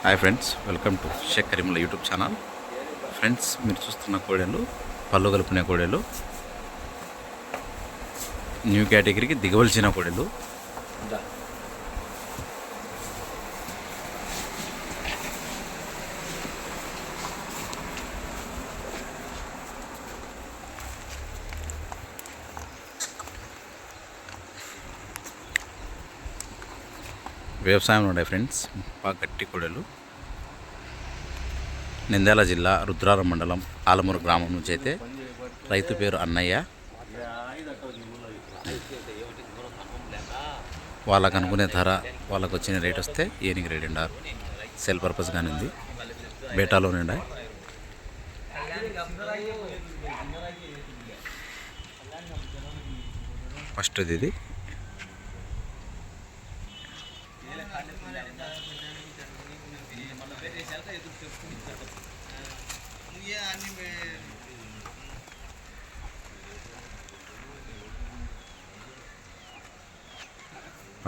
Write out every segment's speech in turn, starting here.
Hi friends, welcome to Shaik Karimulla YouTube channel. Friends, మీరు చూస్తున్న కోడెలు పళ్ళు కలుపునే కోడెలు, న్యూ కేటగిరీకి దిగవలసిన కోడెలు. వ్యవసాయం ఉండే ఫ్రెండ్స్, బాగా గట్టి కోడెలు. నంద్యాల జిల్లా రుద్రారం మండలం ఆలమూరు గ్రామం నుంచి అయితే రైతు పేరు అన్నయ్య. వాళ్ళకు అనుకునే ధర, వాళ్ళకు వచ్చిన రేట్ వస్తే ఏనికి రేట్ ఉండారు. సేల్ పర్పస్ కానీ ఉంది, బేటాలోనే ఉండే. ఫస్ట్ ఇది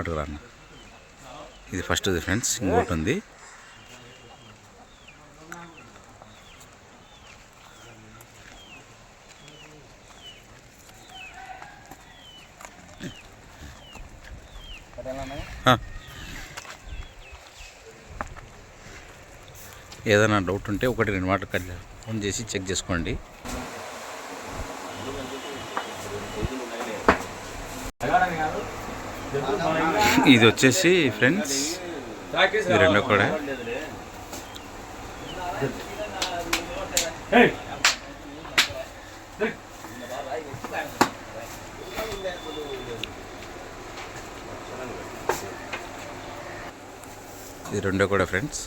అటుకురా. ఇది ఫస్ట్ ఫ్రెండ్స్. ఇంకోటి ఉంది, ఏదైనా డౌట్ ఉంటే 1-2 మాటలు ఫోన్ చేసి చెక్ చేసుకోండి. ఇది వచ్చేసి ఫ్రెండ్స్, ఇది రెండో కూడా. ఇది రెండో కూడా ఫ్రెండ్స్.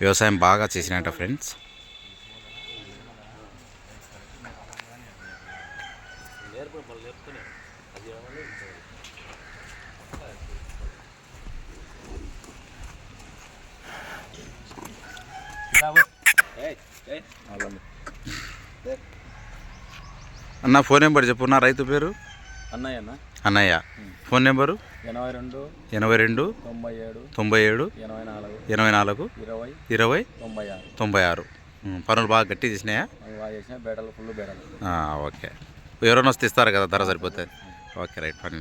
వ్యవసాయం బాగా చేసినట్ట ఫ్రెండ్స్. అన్న, ఫోన్ నెంబర్ చెప్పు. నా రైతు పేరు అన్నయ్య. అన్నయ్య. Phone number 82 97 97 84 20 96. పనులు బాగా గట్టి చేసినాయా? ఓకే. ఎవరైనా వస్తే ఇస్తారు కదా, ధర సరిపోతుంది. Okay, right. పని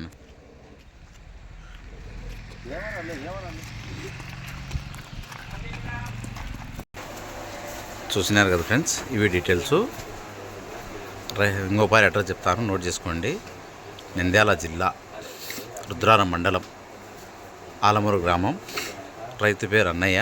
చూసినారు కదా ఫ్రెండ్స్, ఇవి డీటెయిల్స్. ఇంకోపారి అడ్రస్ చెప్తాను, నోట్ చేసుకోండి. నంద్యాల జిల్లా రుద్రారం మండలం ఆలమూరు గ్రామం, రైతు పేరు అన్నయ్య.